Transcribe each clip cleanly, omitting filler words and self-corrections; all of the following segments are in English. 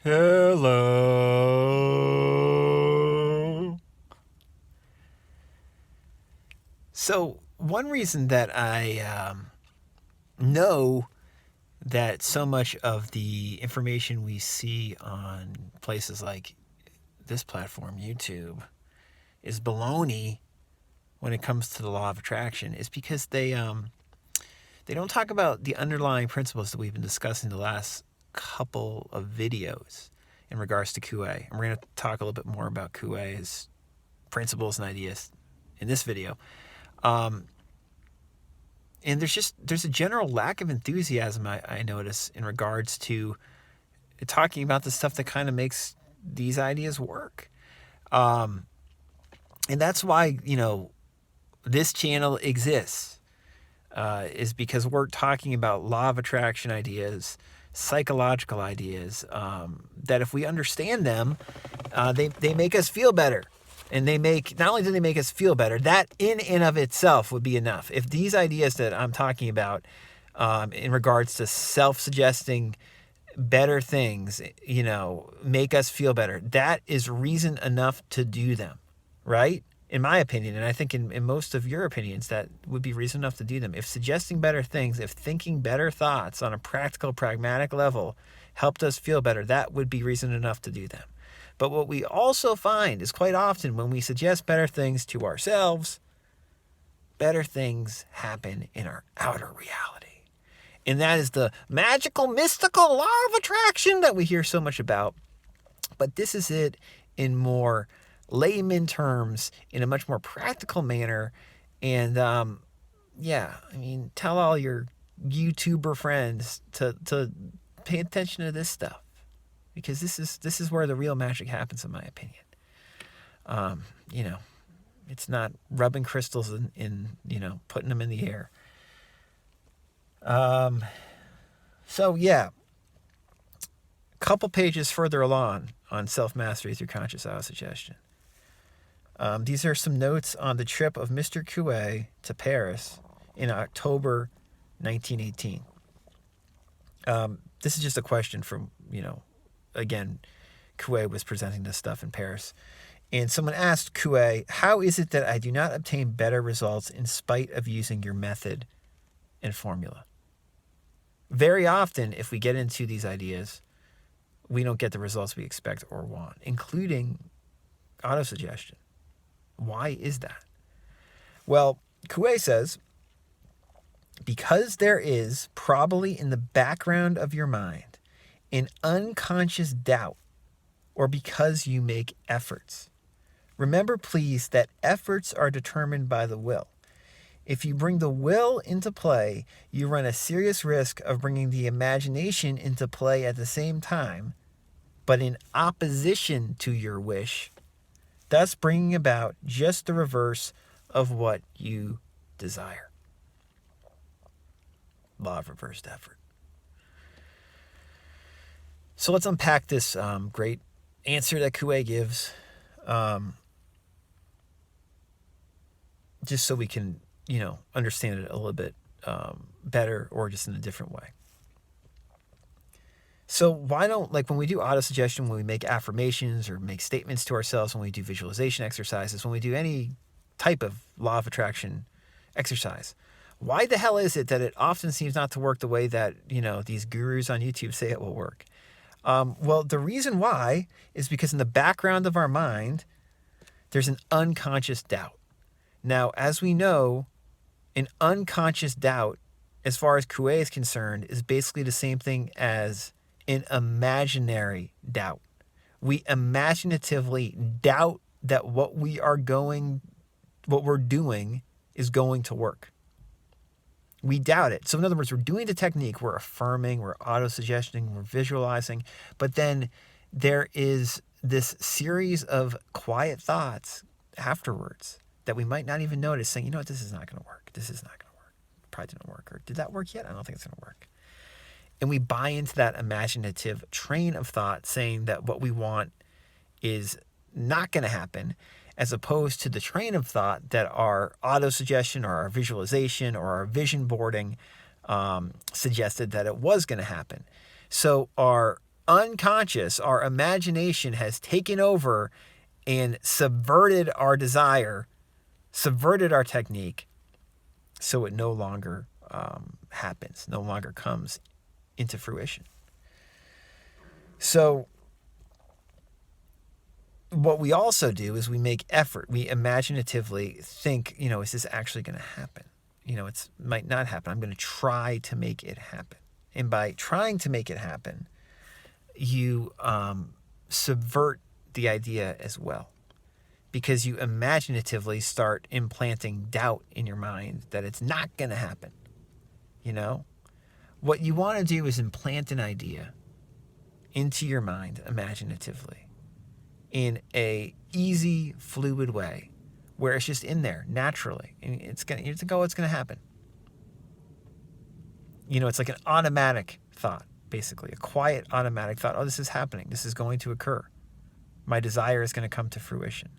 Hello. So, one reason that I know that so much of the information we see on places like this platform, YouTube, is baloney when it comes to the law of attraction is because they don't talk about the underlying principles that we've been discussing the last couple of videos in regards to QA. And we're going to talk a little bit more about QA's principles and ideas in this video. And there's a general lack of enthusiasm I notice in regards to talking about the stuff that kind of makes these ideas work. And that's why, this channel exists, is because we're talking about law of attraction ideas, psychological ideas, that if we understand them, they make us feel better. And not only do they make us feel better, that in and of itself would be enough. If these ideas that I'm talking about in regards to self-suggesting better things, make us feel better, that is reason enough to do them, right? In my opinion, and I think in most of your opinions, that would be reason enough to do them. If suggesting better things, if thinking better thoughts on a practical, pragmatic level helped us feel better, that would be reason enough to do them. But what we also find is quite often when we suggest better things to ourselves, better things happen in our outer reality. And that is the magical, mystical law of attraction that we hear so much about. But this is it in more layman terms, in a much more practical manner. And tell all your YouTuber friends to pay attention to this stuff. Because this is where the real magic happens, in my opinion. It's not rubbing crystals in putting them in the air. A couple pages further along on self-mastery through conscious autosuggestion. These are some notes on the trip of Mr. Coué to Paris in October 1918. This is just a question from, again, Coué was presenting this stuff in Paris. And someone asked Coué, how is it that I do not obtain better results in spite of using your method and formula? Very often, if we get into these ideas, we don't get the results we expect or want, including autosuggestion. Why is that? Well, Coué says, because there is probably in the background of your mind an unconscious doubt, or because you make efforts. Remember, please, that efforts are determined by the will. If you bring the will into play, you run a serious risk of bringing the imagination into play at the same time, but in opposition to your wish, thus bringing about just the reverse of what you desire. Law of reversed effort. So let's unpack this great answer that Coué gives, just so we can, understand it a little bit better, or just in a different way. So why don't, when we do autosuggestion, when we make affirmations or make statements to ourselves, when we do visualization exercises, when we do any type of law of attraction exercise, why the hell is it that it often seems not to work the way that, these gurus on YouTube say it will work? Well, the reason why is because in the background of our mind, there's an unconscious doubt. Now, as we know, an unconscious doubt, as far as Coué is concerned, is basically the same thing as an imaginary doubt. We imaginatively doubt that what we're doing is going to work. We doubt it. So in other words, we're doing the technique, we're affirming, we're auto-suggesting, we're visualizing, but then there is this series of quiet thoughts afterwards that we might not even notice, saying, this is not going to work. This is not going to work. Probably didn't work. Or did that work yet? I don't think it's going to work. And we buy into that imaginative train of thought, saying that what we want is not going to happen, as opposed to the train of thought that our auto-suggestion or our visualization or our vision boarding suggested that it was going to happen. So our unconscious, our imagination has taken over and subverted our desire, subverted our technique, so it no longer happens, no longer comes into fruition. So what we also do is we make effort. We imaginatively think, is this actually going to happen? It might not happen. I'm going to try to make it happen. And by trying to make it happen, you subvert the idea as well, because you imaginatively start implanting doubt in your mind that it's not going to happen. What you want to do is implant an idea into your mind imaginatively in a easy, fluid way where it's just in there naturally. And it's going to happen. It's like an automatic thought, basically, a quiet automatic thought. Oh, this is happening. This is going to occur. My desire is going to come to fruition.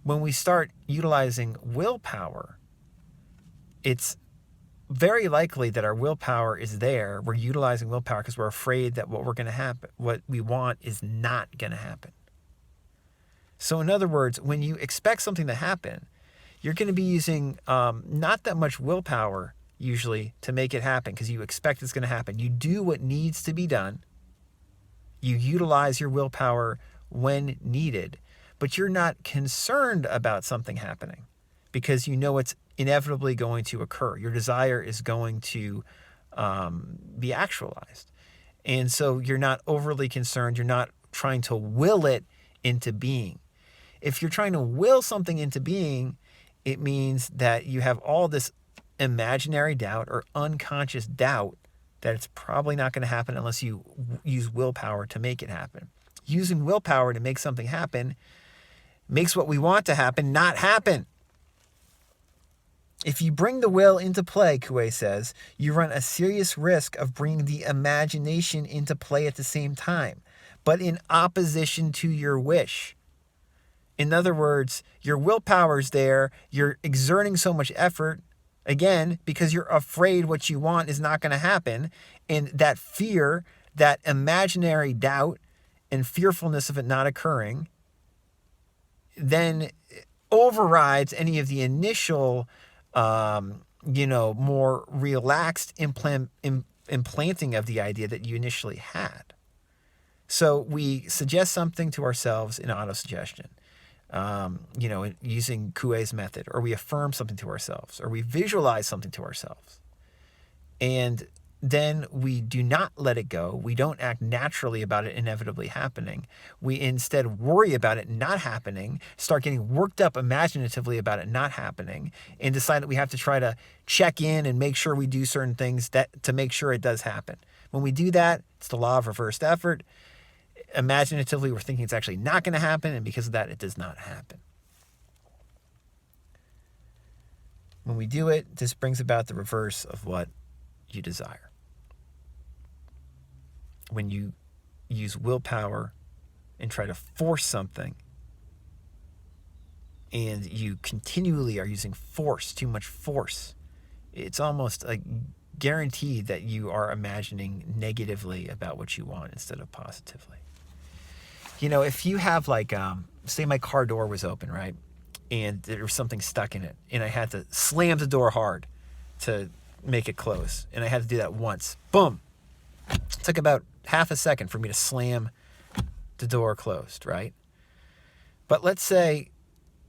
When we start utilizing willpower, it's very likely that our willpower is there. We're utilizing willpower because we're afraid that what we want is not going to happen. So in other words, when you expect something to happen, you're going to be using not that much willpower usually to make it happen, because you expect it's going to happen. You do what needs to be done. You utilize your willpower when needed, but you're not concerned about something happening because it's inevitably going to occur. Your desire is going to be actualized. And so you're not overly concerned. You're not trying to will it into being. If you're trying to will something into being, it means that you have all this imaginary doubt or unconscious doubt that it's probably not going to happen unless you use willpower to make it happen. Using willpower to make something happen makes what we want to happen not happen. If you bring the will into play, Coué says, you run a serious risk of bringing the imagination into play at the same time, but in opposition to your wish. In other words, your willpower's there, you're exerting so much effort, again, because you're afraid what you want is not going to happen, and that fear, that imaginary doubt and fearfulness of it not occurring, then overrides any of the initial more relaxed implanting of the idea that you initially had. So we suggest something to ourselves in autosuggestion, using Coué's method, or we affirm something to ourselves, or we visualize something to ourselves. And then we do not let it go. We don't act naturally about it inevitably happening. We instead worry about it not happening, start getting worked up imaginatively about it not happening, and decide that we have to try to check in and make sure we do certain things to make sure it does happen. When we do that, it's the law of reversed effort. Imaginatively, we're thinking it's actually not going to happen, and because of that, it does not happen. When we do it, this brings about the reverse of what you desire. When you use willpower and try to force something, and you continually are using force, too much force, it's almost a guarantee that you are imagining negatively about what you want instead of positively. If you have say my car door was open, right? And there was something stuck in it, and I had to slam the door hard to make it close. And I had to do that once. Boom. It took about half a second for me to slam the door closed, right? But let's say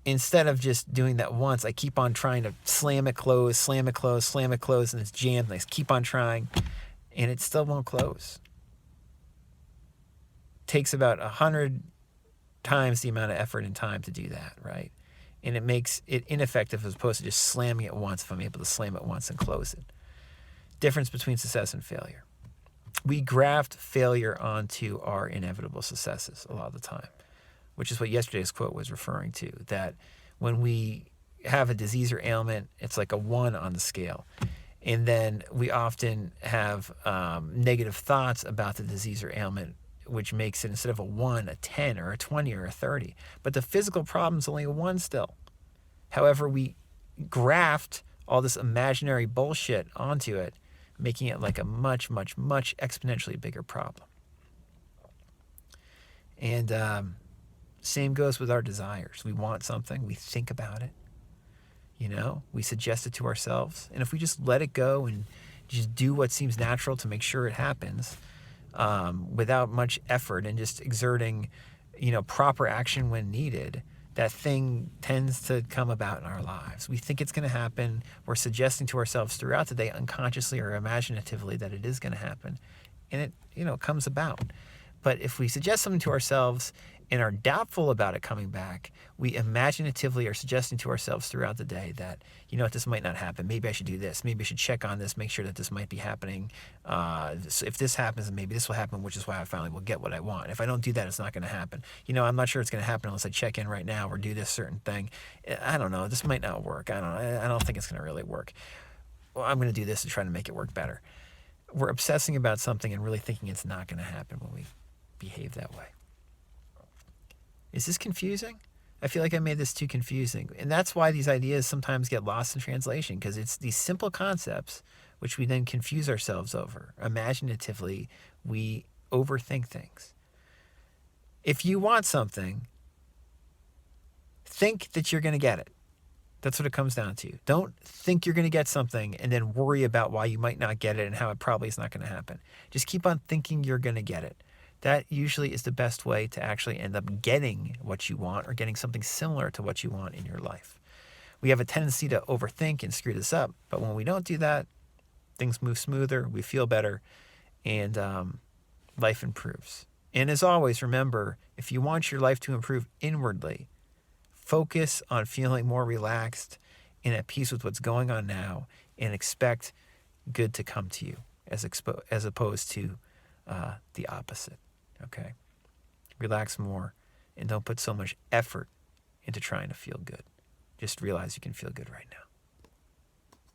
instead of just doing that once, I keep on trying to slam it closed, and it's jammed, and I keep on trying, and it still won't close. Takes about 100 times the amount of effort and time to do that, right? And it makes it ineffective as opposed to just slamming it once if I'm able to slam it once and close it. Difference between success and failure. We graft failure onto our inevitable successes a lot of the time, which is what yesterday's quote was referring to, that when we have a disease or ailment, it's like a 1 on the scale. And then we often have negative thoughts about the disease or ailment, which makes it, instead of a 1, a 10 or a 20 or a 30. But the physical problem's only a 1 still. However, we graft all this imaginary bullshit onto it, making it like a much, much, much exponentially bigger problem. And same goes with our desires. We want something, we think about it, we suggest it to ourselves. And if we just let it go and just do what seems natural to make sure it happens, without much effort and just exerting, proper action when needed, that thing tends to come about in our lives. We think it's going to happen. We're suggesting to ourselves throughout the day, unconsciously or imaginatively, that it is going to happen. And it, comes about. But if we suggest something to ourselves and are doubtful about it coming back, we imaginatively are suggesting to ourselves throughout the day that, this might not happen. Maybe I should do this. Maybe I should check on this, make sure that this might be happening. If this happens, then maybe this will happen, which is why I finally will get what I want. If I don't do that, it's not going to happen. I'm not sure it's going to happen unless I check in right now or do this certain thing. I don't know. This might not work. I don't think it's going to really work. Well, I'm going to do this to try to make it work better. We're obsessing about something and really thinking it's not going to happen when we behave that way. Is this confusing? I feel like I made this too confusing. And that's why these ideas sometimes get lost in translation, because it's these simple concepts which we then confuse ourselves over. Imaginatively, we overthink things. If you want something, think that you're going to get it. That's what it comes down to. Don't think you're going to get something and then worry about why you might not get it and how it probably is not going to happen. Just keep on thinking you're going to get it. That usually is the best way to actually end up getting what you want, or getting something similar to what you want in your life. We have a tendency to overthink and screw this up, but when we don't do that, things move smoother, we feel better, and life improves. And as always, remember, if you want your life to improve inwardly, focus on feeling more relaxed and at peace with what's going on now, and expect good to come to you as opposed to the opposite. Okay? Relax more and don't put so much effort into trying to feel good. Just realize you can feel good right now.